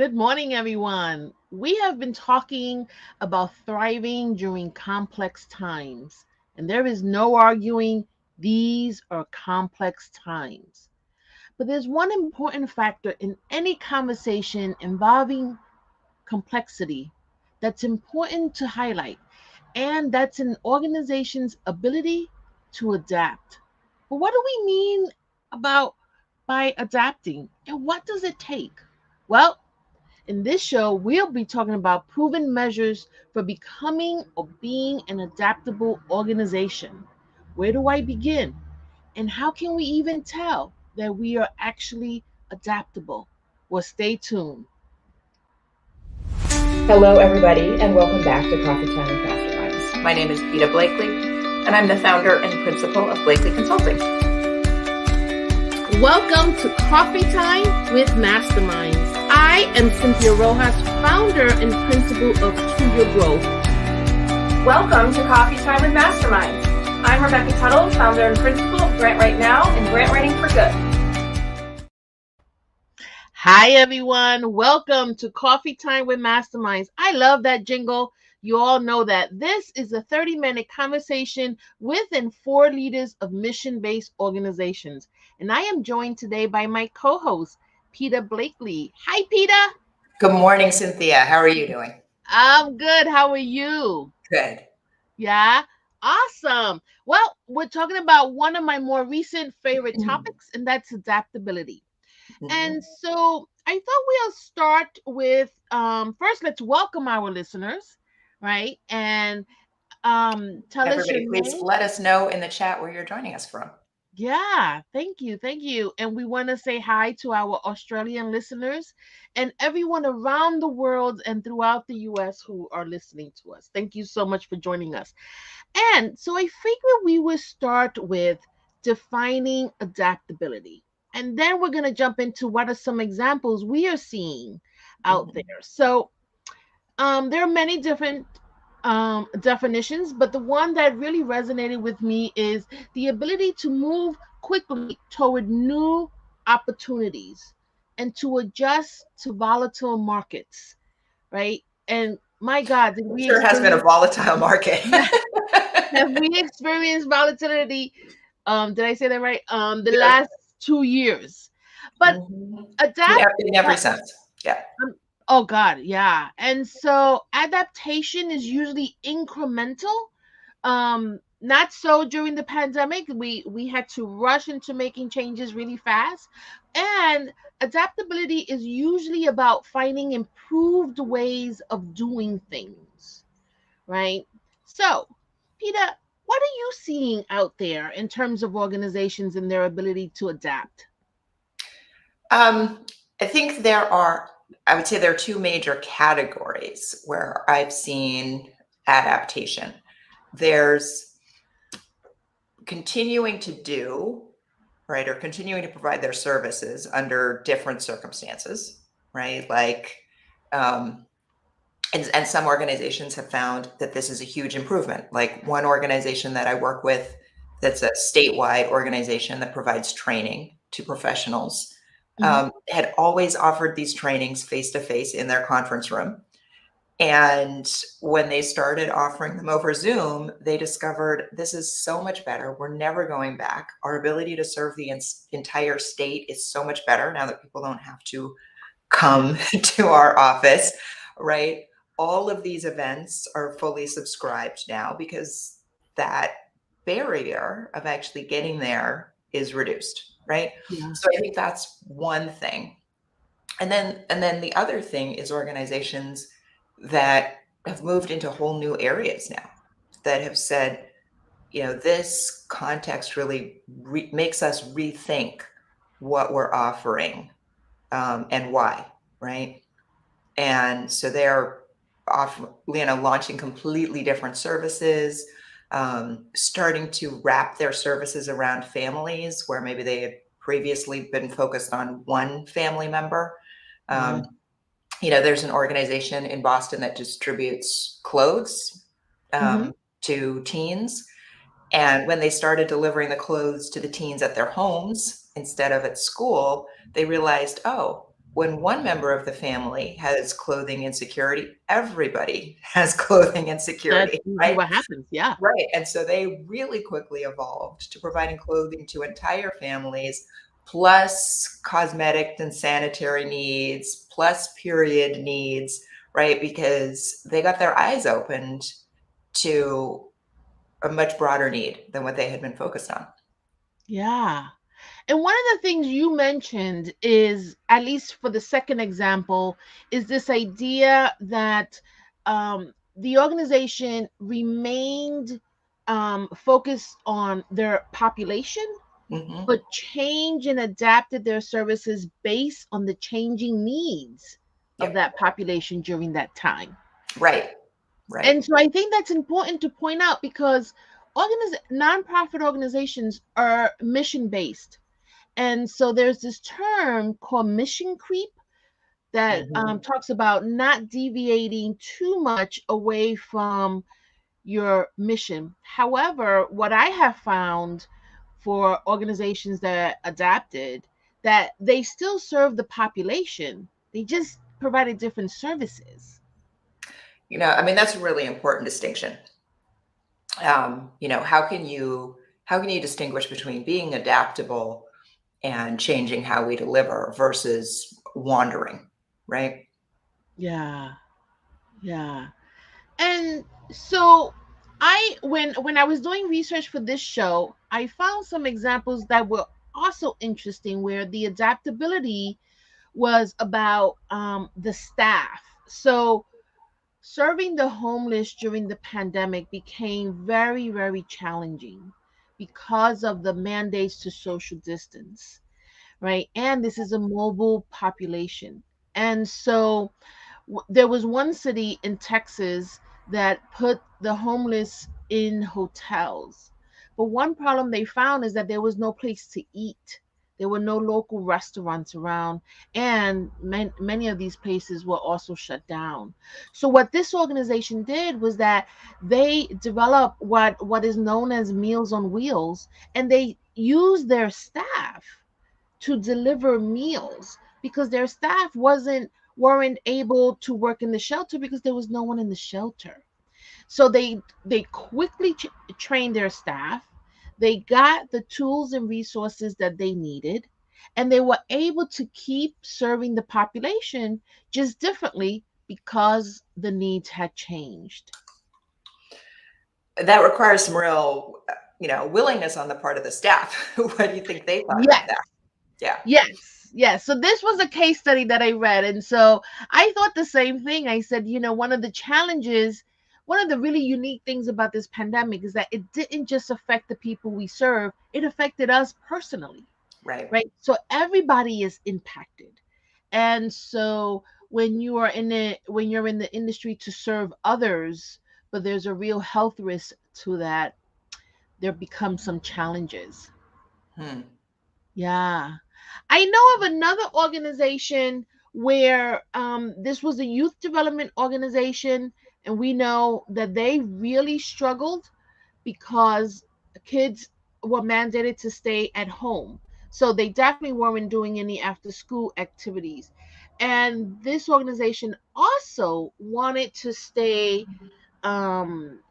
Good morning, everyone. We have been talking about thriving during complex times, and there is no arguing these are complex times. But there's one important factor in any conversation involving complexity that's important to highlight, and that's an organization's ability to adapt. But what do we mean about by adapting, and what does it take? Well, in this show, we'll be talking about proven measures for becoming or being an adaptable organization. Where do I begin? And how can we even tell that we are actually adaptable? Well, stay tuned. Hello, everybody, and welcome back to Coffee Time with Masterminds. My name is Peta Blakely, and I'm the founder and principal of Blakely Consulting. Welcome to Coffee Time with Masterminds. I am Cynthia Rojas, founder and principal of To Your Growth. Welcome to Coffee Time with Masterminds. I'm Rebecca Tuttle, founder and principal of Grant Right Now and Grant Writing for Good. Hi, everyone. Welcome to Coffee Time with Masterminds. I love that jingle. You all know that this is a 30-minute conversation with and for leaders of mission-based organizations. And I am joined today by my co-host, Peta Blakely. Hi, Peta. Good morning, Cynthia. How are you doing? I'm good. How are you? Good. Yeah. Awesome. Well, we're talking about one of my more recent favorite topics, and that's adaptability. And so I thought we'll start with first, let's welcome our listeners, right? And tell us your Everybody, please name. let us know in the chat where you're joining us from. Yeah, thank you. Thank you. And we want to say hi to our Australian listeners and everyone around the world and throughout the US who are listening to us. Thank you so much for joining us. And so I figured we would start with defining adaptability. And then we're going to jump into what are some examples we are seeing out there. So there are many different definitions, but the one that really resonated with me is the ability to move quickly toward new opportunities and to adjust to volatile markets, right? And my God, did we Sure has been a volatile market. have we experienced volatility? Did I say that right? The last 2 years, but adapt. In every sense. Yeah. Oh God, yeah. And so adaptation is usually incremental. Not so during the pandemic. We had to rush into making changes really fast. And adaptability is usually about finding improved ways of doing things, right? So, Peter, what are you seeing out there in terms of organizations and their ability to adapt? I think I would say there are two major categories where I've seen adaptation. There's continuing to do, right, or continuing to provide their services under different circumstances, right? Like, and some organizations have found that this is a huge improvement. Like one organization that I work with, that's a statewide organization that provides training to professionals, had always offered these trainings face-to-face in their conference room. And when they started offering them over Zoom, they discovered this is so much better. We're never going back. Our ability to serve the entire state is so much better now that people don't have to come to our office, right? All of these events are fully subscribed now because that barrier of actually getting there is reduced, right? Yeah. So I think that's one thing. And then the other thing is organizations that have moved into whole new areas now that have said, this context really makes us rethink what we're offering and why, right? And so they're launching completely different services, starting to wrap their services around families where maybe they had previously been focused on one family member. There's an organization in Boston that distributes clothes to teens. And when they started delivering the clothes to the teens at their homes instead of at school, they realized, oh, when one member of the family has clothing insecurity, everybody has clothing That's insecurity, usually right? what happens. Yeah. Right. And so they really quickly evolved to providing clothing to entire families, plus cosmetic and sanitary needs, plus period needs, right? Because they got their eyes opened to a much broader need than what they had been focused on. Yeah. And one of the things you mentioned is, at least for the second example, is this idea that the organization remained focused on their population, Hmm. but changed and adapted their services based on the changing needs of Yep. that population during that time. Right. Right. And so I think that's important to point out because nonprofit organizations are mission based. And so there's this term called mission creep that Hmm. talks about not deviating too much away from your mission. However, what I have found for organizations that adapted, that they still serve the population, they just provided different services. I mean, that's a really important distinction. How can you distinguish between being adaptable and changing how we deliver versus wandering, right? Yeah, yeah. And so when I was doing research for this show, I found some examples that were also interesting where the adaptability was about the staff. So serving the homeless during the pandemic became very, very challenging because of the mandates to social distance, right? And this is a mobile population. And so there was one city in Texas that put the homeless in hotels. But one problem they found is that there was no place to eat. There were no local restaurants around, and many of these places were also shut down. So what this organization did was that they developed what is known as Meals on Wheels, and they used their staff to deliver meals because their staff weren't able to work in the shelter because there was no one in the shelter. So they quickly trained their staff. They got the tools and resources that they needed, and they were able to keep serving the population just differently because the needs had changed. That requires some real, willingness on the part of the staff. What do you think they thought about Yes. that? Yeah. Yes, yes. So this was a case study that I read. And so I thought the same thing. I said, one of the challenges, one of the really unique things about this pandemic is that it didn't just affect the people we serve, it affected us personally, Right. right? So everybody is impacted. And so when you're in the industry to serve others, but there's a real health risk to that, there become some challenges. Hmm. Yeah. I know of another organization where this was a youth development organization, and we know that they really struggled because kids were mandated to stay at home. So they definitely weren't doing any after school activities. And this organization also wanted to stay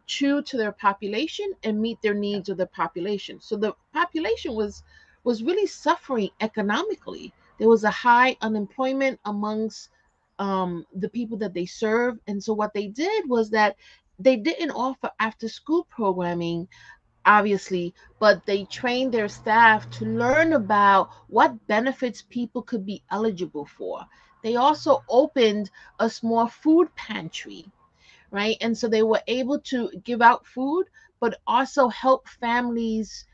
true to their population and meet their needs of the population. So the population was really suffering economically. There was a high unemployment amongst the people that they serve, and so what they did was that they didn't offer after school programming, obviously, but they trained their staff to learn about what benefits people could be eligible for. They also opened a small food pantry, right? And so they were able to give out food, but also help families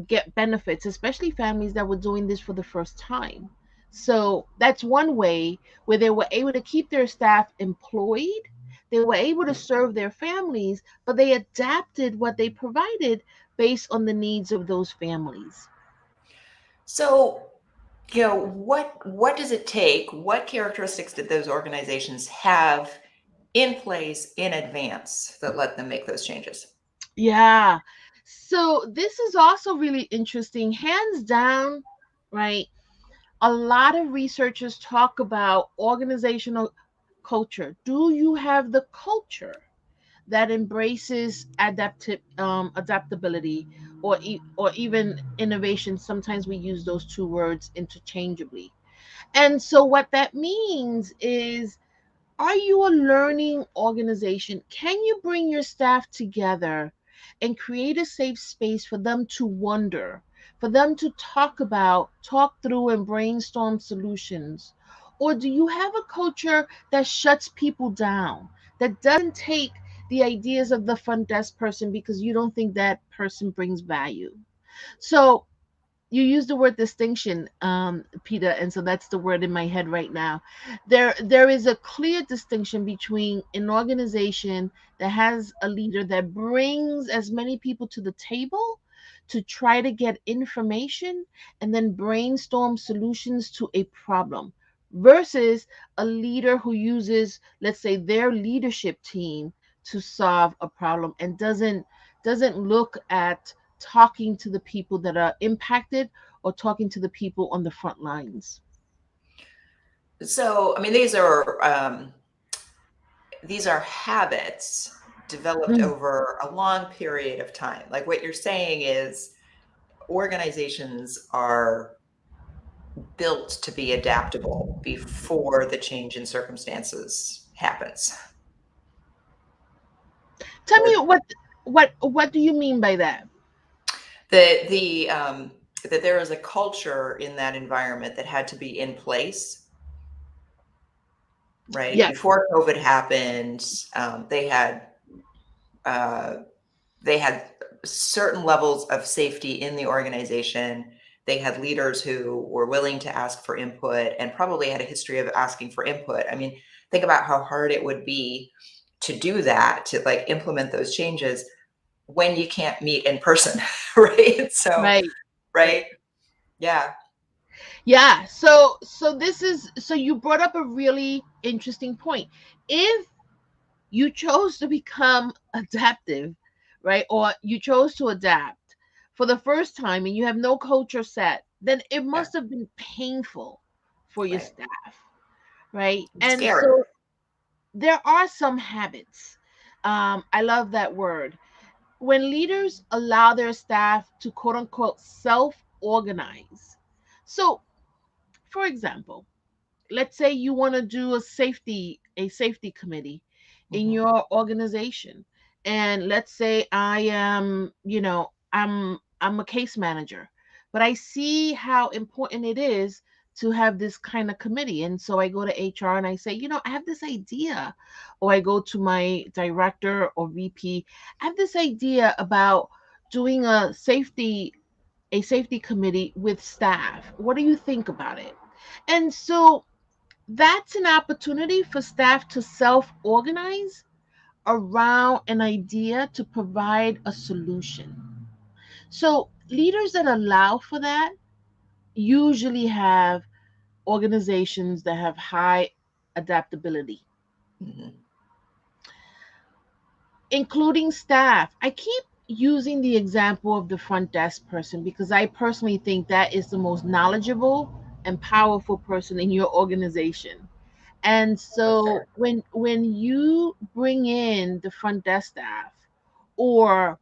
get benefits, especially families that were doing this for the first time. So that's one way where they were able to keep their staff employed. They were able to serve their families, but they adapted what they provided based on the needs of those families. So, what does it take? What characteristics did those organizations have in place in advance that let them make those changes? Yeah. So this is also really interesting. Hands down, right? a lot of researchers talk about organizational culture. Do you have the culture that embraces adaptability, or even innovation? Sometimes we use those two words interchangeably. And so what that means is, are you a learning organization? Can you bring your staff together and create a safe space for them to wonder, for them to talk through and brainstorm solutions? Or do you have a culture that shuts people down, that doesn't take the ideas of the front desk person because you don't think that person brings value? So you use the word distinction, Peter, and so that's the word in my head right now. There is a clear distinction between an organization that has a leader that brings as many people to the table to try to get information and then brainstorm solutions to a problem, versus a leader who uses, let's say, their leadership team to solve a problem and doesn't look at talking to the people that are impacted or talking to the people on the front lines. So, I mean, these are habits developed Mm. over a long period of time. Like what you're saying is organizations are built to be adaptable before the change in circumstances happens. Tell me Or what do you mean by that? the that there is a culture in that environment that had to be in place, right? Yes. Before COVID happened, uh, they had certain levels of safety in the organization. They had leaders who were willing to ask for input and probably had a history of asking for input. I mean, think about how hard it would be to do that, to like implement those changes when you can't meet in person, right? So, Right. Right. right? Yeah. Yeah. So you brought up a really interesting point. If you chose to become adaptive, right, or you chose to adapt for the first time and you have no culture set, then it Yeah. must have been painful for your Right. staff, right? It's And scary. so there are some habits. I love that word. When leaders allow their staff to quote unquote self organize. So, for example, let's say you want to do a safety committee in Mhm. your organization, and let's say I am, I'm a case manager, but I see how important it is to have this kind of committee, and so I go to HR and I say, I have this idea, or I go to my director or VP, I have this idea about doing a safety committee with staff. What do you think about it? And so that's an opportunity for staff to self organize around an idea to provide a solution. So, leaders that allow for that usually have organizations that have high adaptability, Mhm. including staff. I keep using the example of the front desk person because I personally think that is the most knowledgeable and powerful person in your organization. And For so sure. when you bring in the front desk staff or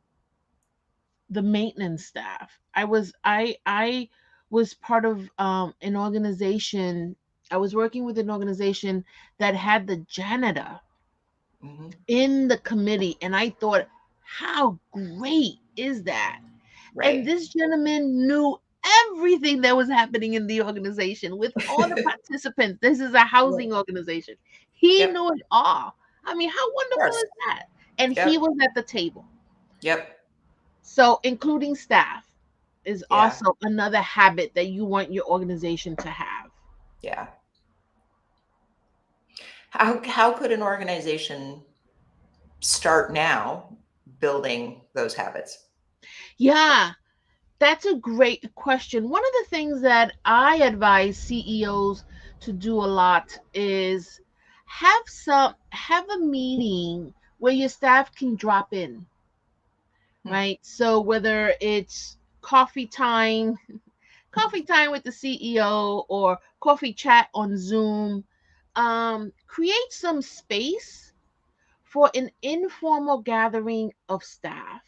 the maintenance staff, I was part of an organization. I was working with an organization that had the janitor Mhm. in the committee, and I thought, how great is that? And Right. this gentleman knew everything that was happening in the organization with all the participants. This is a Yep. housing organization. He Yep. knew it all. I mean, how Of wonderful course. is that? And he Yep. was at the table. Yep. So, including staff is Yeah. also another habit that you want your organization to have. Yeah. How could an organization start now building those habits? Yeah, that's a great question. One of the things that I advise CEOs to do a lot is have a meeting where your staff can drop in, Hmm. right? So whether it's coffee time, coffee time with the CEO or coffee chat on Zoom. Create some space for an informal gathering of staff.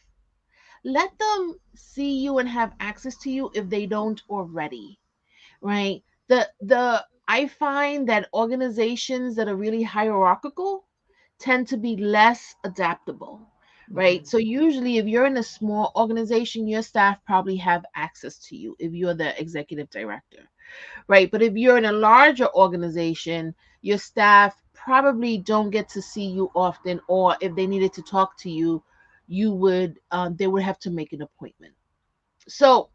Let them see you and have access to you if they don't already, right? The I find that organizations that are really hierarchical tend to be less adaptable, right? So usually if you're in a small organization, your staff probably have access to you if you're the executive director, right? But if you're in a larger organization, your staff probably don't get to see you often, or if they needed to talk to you, they would have to make an appointment. So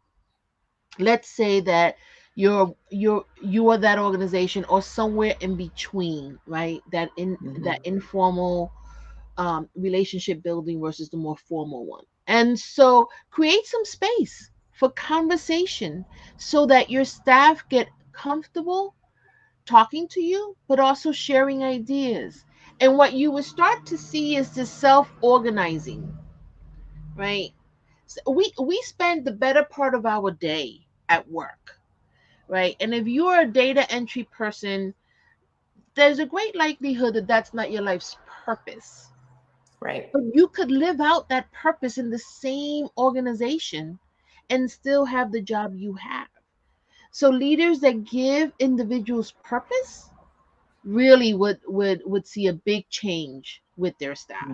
let's say that you are that organization or somewhere in between, right? That informal relationship building versus the more formal one. And so create some space for conversation so that your staff get comfortable talking to you, but also sharing ideas. And what you will start to see is this self organizing, right? So we spend the better part of our day at work, right? And if you're a data entry person, there's a great likelihood that that's not your life's purpose. Right. But you could live out that purpose in the same organization and still have the job you have. So leaders that give individuals purpose really would see a big change with their staff.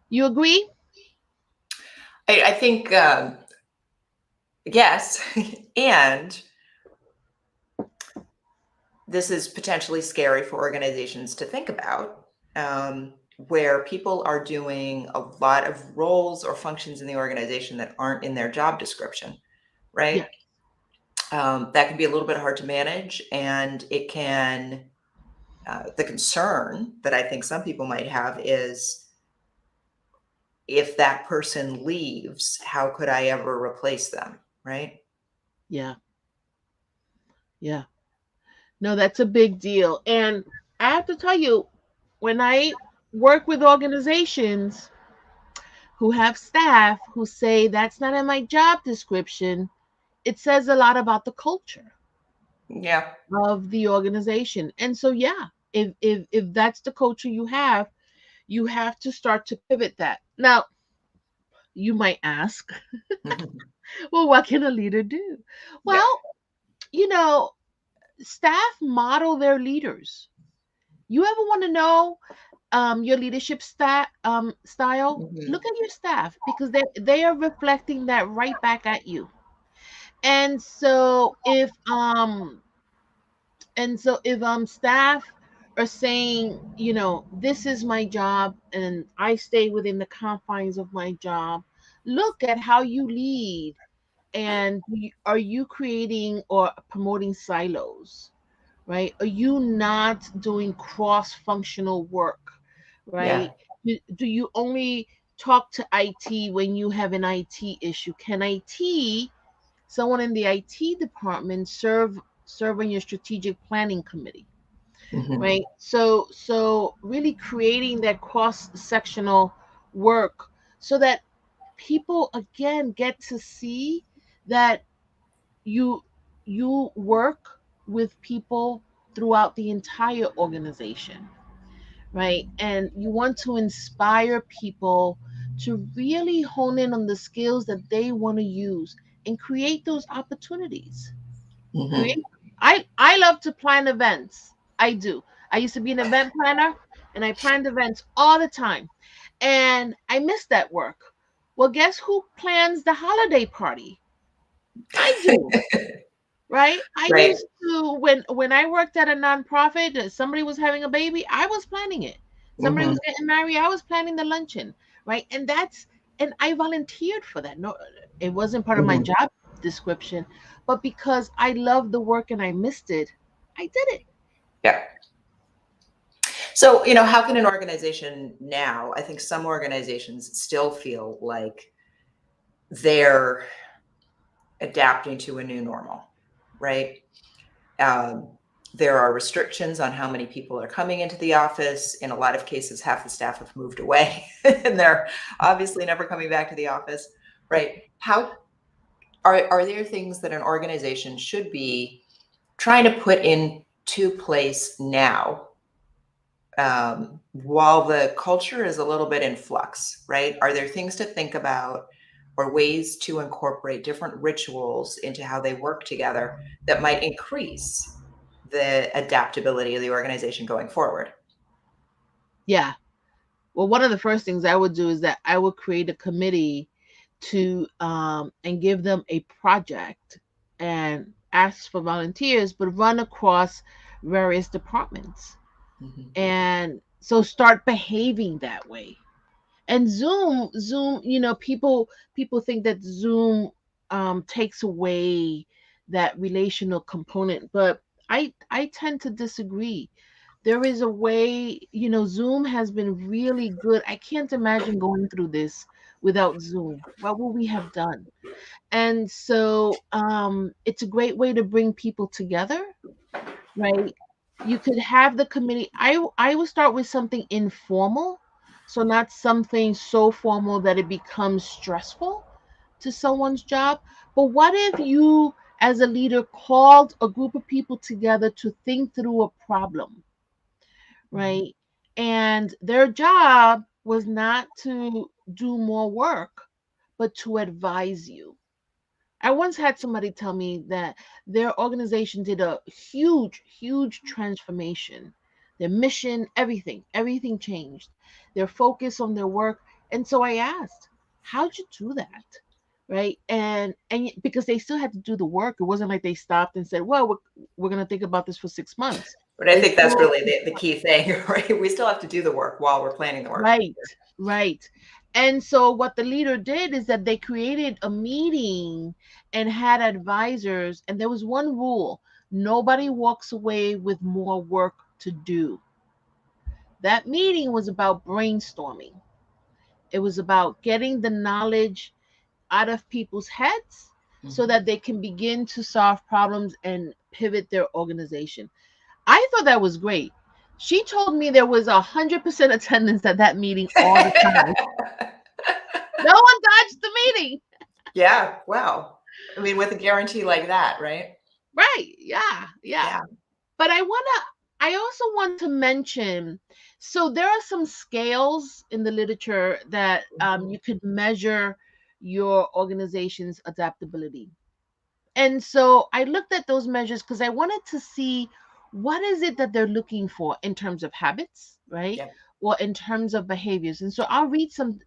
You agree? I think yes, and this is potentially scary for organizations to think about, where people are doing a lot of roles or functions in the organization that aren't in their job description, right? That can be a little bit hard to manage, and it can. The concern that I think some people might have is, if that person leaves, how could I ever replace them, right? Yeah. Yeah. No, that's a big deal. And I have to tell you, when I work with organizations who have staff who say that's not in my job description, it says a lot about the culture Yeah. of the organization. And so yeah, if that's the culture you have to start to pivot that. Now, you might ask, well, what can a leader do? Yeah. Well, you know, staff model their leaders. You ever want to know your leadership style? Look at your staff because they are reflecting that right back at you. And so if staff are saying, this is my job and I stay within the confines of my job, look at how you lead, and are you creating or promoting silos, right? Are you not doing cross-functional work, Yeah. right? Do you only talk to IT when you have an IT issue? Can someone in the IT department serve on your strategic planning committee, Mhm. right? So really creating that cross-sectional work so that people again get to see that you you work with people throughout the entire organization, right? And you want to inspire people to really hone in on the skills that they want to use and create those opportunities. Mhm. Create I love to plan events. I do. I used to be an event planner and I planned events all the time. And I miss that work. Well, guess who plans the holiday party? I do. Right? I Right. used to when I worked at a nonprofit, somebody was having a baby, I was planning it. Somebody Mhm. was getting married, I was planning the luncheon, right? And I volunteered for that. No, it wasn't part of my Mhm. job description, but because I loved the work and I missed it, I did it. Yeah. So, how can an organization now, I think some organizations still feel like they're adapting to a new normal, right? Um, there are restrictions on how many people are coming into the office. In a lot of cases, half the staff have moved away and they're obviously never coming back to the office, right? Are there things that an organization should be trying to put into place now, while the culture is a little bit in flux, right? Are there things to think about or ways to incorporate different rituals into how they work together that might increase the adaptability of the organization going forward? Yeah. Well, one of the first things I would do is that I would create a committee to and give them a project and ask for volunteers, but run across various departments. Mhm. And so start behaving that way. And Zoom, people think that Zoom takes away that relational component, but I tend to disagree. There is a way, Zoom has been really good. I can't imagine going through this without Zoom. What would we have done? And so it's a great way to bring people together, right? You could have the committee. I would start with something informal, so not something so formal that it becomes stressful to someone's job. But what if you, as a leader, called a group of people together to think through a problem, right? And their job was not to do more work, but to advise you. I once had somebody tell me that their organization did a huge, huge transformation. Their mission, everything changed. Their focus on their work. And so I asked, how'd you do that? Right. And because they still had to do the work. It wasn't like they stopped and said, well, we're going to think about this for 6 months. But I They think that's still, really the key thing, right? We still have to do the work while we're planning the work. right, right. And so what the leader did is that they created a meeting and had advisors, and there was one rule: nobody walks away with more work to do. That meeting was about brainstorming. It was about getting the knowledge out of people's heads so Mhm. that they can begin to solve problems and pivot their organization. I thought that was great. She told me there was 100% attendance at that meeting all the time. No one dodged the meeting. Yeah, wow. I mean, with a guarantee like that, right? Right. Yeah. Yeah. Yeah. But I also want to mention, so there are some scales in the literature that Mhm. you could measure your organization's adaptability. And so I looked at those measures because I wanted to see what is it that they're looking for in terms of habits, right? Yeah. Or in terms of behaviors. And so I'll read some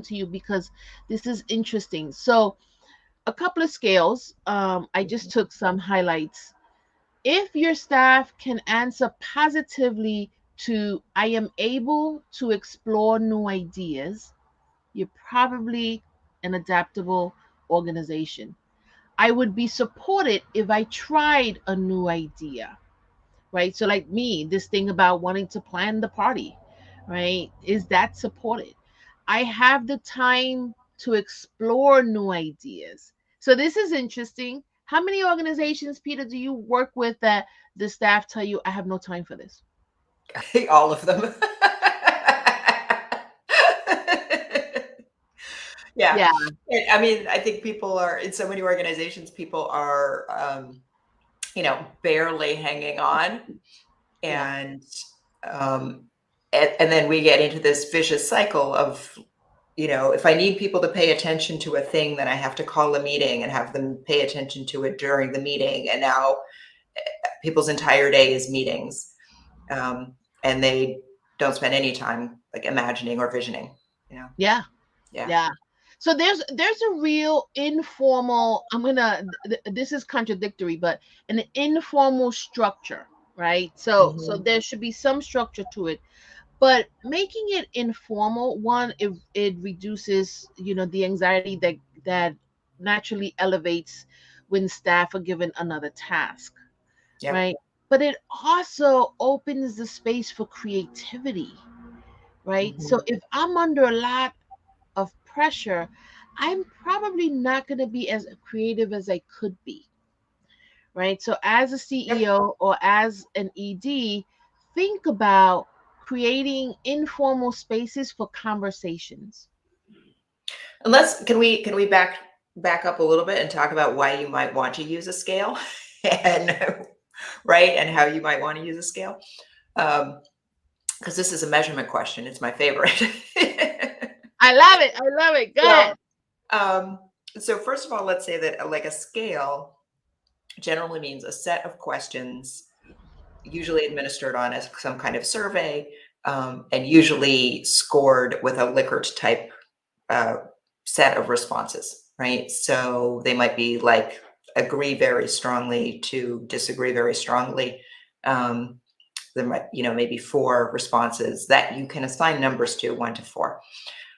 to you because this is interesting. So a couple of scales. I just Mhm. took some highlights. If your staff can answer positively to I am able to explore new ideas, you're probably an adaptable organization. I would be supported if I tried a new idea, right? So, like me, this thing about wanting to plan the party, right? Is that supported? I have the time to explore new ideas. So, this is interesting. How many organizations, Peter, do you work with that the staff tell you, I have no time for this? All of them. Yeah. Yeah, I mean, I think people are in so many organizations, people are, barely hanging on. yeah, And, um, and then we get into this vicious cycle of, if I need people to pay attention to a thing, then I have to call a meeting and have them pay attention to it during the meeting. And now people's entire day is meetings. Um, and they don't spend any time like imagining or visioning, you know? yeah, Yeah. yeah. So there's a real informal, this is contradictory, but an informal structure, right? So Mhm. there should be some structure to it, but making it informal, one, it reduces, the anxiety that naturally elevates when staff are given another task, Yep. right? But it also opens the space for creativity, right? So Mhm. if I'm under a lot of pressure, I'm probably not going to be as creative as I could be, right? So as a Yep. CEO or as an ED, think about creating informal spaces for conversations. Unless can we back back up a little bit and talk about why you might want to use a scale and right, and how you might want to use a scale. Because this is a measurement question. It's my favorite. I love it. I love it. Go Well, ahead. so first of all, let's say that like a scale generally means a set of questions, usually administered on some kind of survey, and usually scored with a Likert type uh, set of responses, right? So they might be like agree very strongly to disagree very strongly. There might, maybe 4 responses that you can assign numbers to, 1 to 4.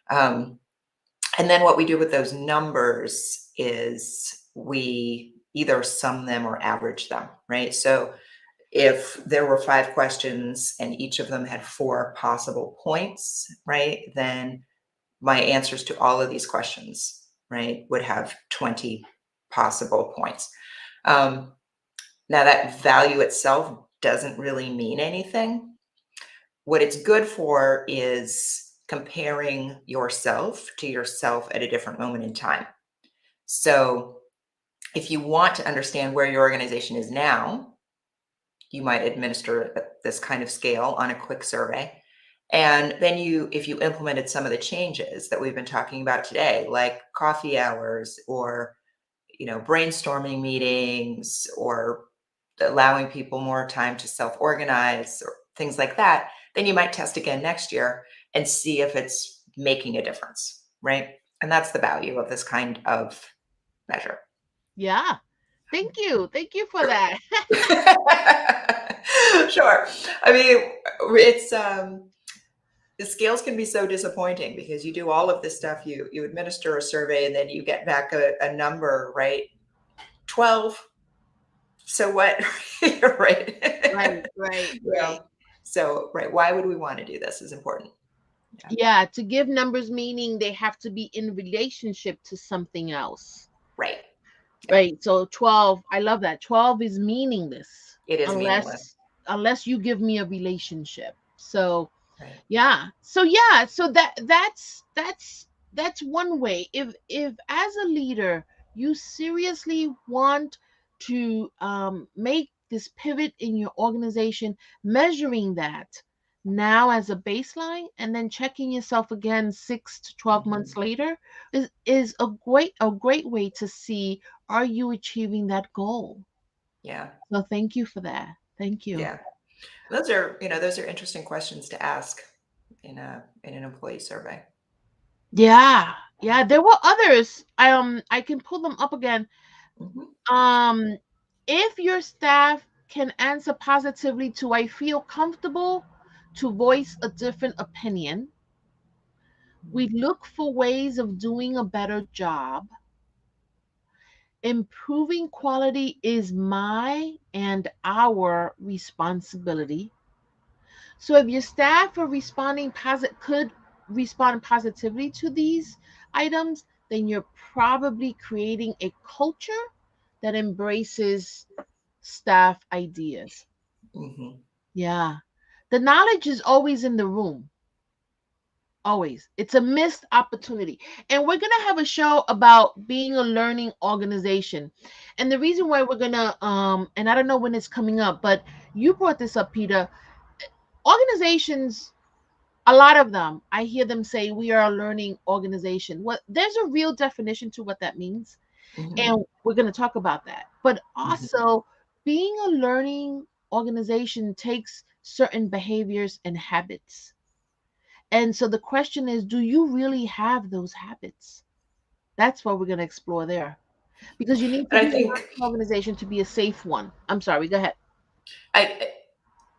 And then what we do with those numbers is we either sum them or average them, right? So if there were 5 questions and each of them had 4 possible points, right, then my answers to all of these questions, right, would have 20 possible points. Now that value itself doesn't really mean anything. What it's good for is comparing yourself to yourself at a different moment in time. So if you want to understand where your organization is now, you might administer this kind of scale on a quick survey. And then if you implemented some of the changes that we've been talking about today, like coffee hours or, brainstorming meetings or allowing people more time to self-organize or things like that, then you might test again next year and see if it's making a difference, right? And that's the value of this kind of measure. Yeah. Thank you. Thank you for that. Sure. I mean, it's the scales can be so disappointing because you do all of this stuff, you administer a survey and then you get back a number, right? 12. So what? Right. Right. So, right. Why would we want to do this is important. Yeah, to give numbers meaning, they have to be in relationship to something else. Right. Right. So 12, I love that. 12 is meaningless. It is meaningless. Unless you give me a relationship. So right. So that's one way. If as a leader you seriously want to make this pivot in your organization, measuring that now as a baseline and then checking yourself again 6 to 12 months later is a great way to see, are you achieving that goal? Yeah. So thank you for that. Thank you. Yeah. Those are interesting questions to ask in an employee survey. Yeah. There were others. I can pull them up again. If your staff can answer positively to "I feel comfortable to voice a different opinion," we look for ways of doing a better job. Improving quality is my and our responsibility. So if your staff are could respond positively to these items, then you're probably creating a culture that embraces staff ideas. Yeah. The knowledge is always in the room. Always. It's a missed opportunity. And we're going to have a show about being a learning organization. And the reason why we're going to and I don't know when it's coming up, but you brought this up, Peter. Organizations, a lot of them, I hear them say we are a learning organization. What there's a real definition to what that means. And we're going to talk about that. But also being a learning organization takes certain behaviors and habits. And so the question is, do you really have those habits? That's what we're going to explore there. Because you need to be a learning organization to be a safe one. I'm sorry, go ahead.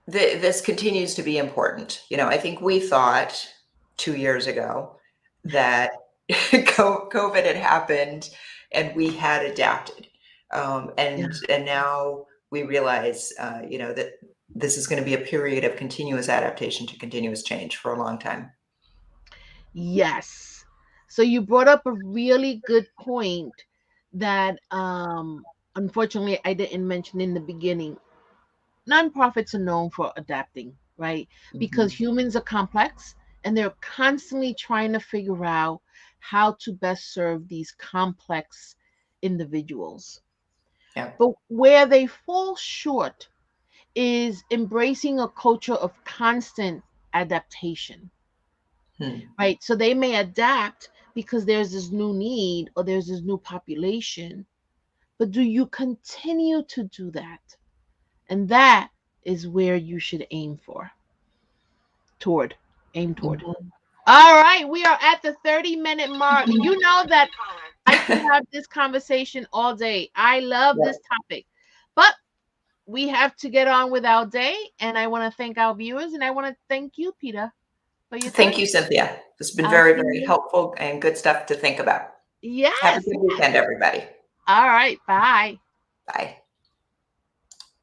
This continues to be important. I think we thought 2 years ago that COVID had happened and we had adapted. And now we realize, that this is going to be a period of continuous adaptation to continuous change for a long time. Yes. So you brought up a really good point that unfortunately I didn't mention in the beginning. Nonprofits are known for adapting, right? Because humans are complex and they're constantly trying to figure out how to best serve these complex individuals. Yeah. But where they fall short is embracing a culture of constant adaptation, right? So they may adapt because there's this new need or there's this new population, but do you continue to do that? And that is where you should aim toward. Mhm. All right, we are at the 30-minute mark. You know that I could have this conversation all day. I love Yeah. this topic, but we have to get on with our day. And I want to thank our viewers, and I want to thank you, Peter, for your Thank time. you, Cynthia. This has been I'll very, see very you. helpful and good stuff to think about. Have a Yes. good weekend, everybody. All right. Bye. Bye.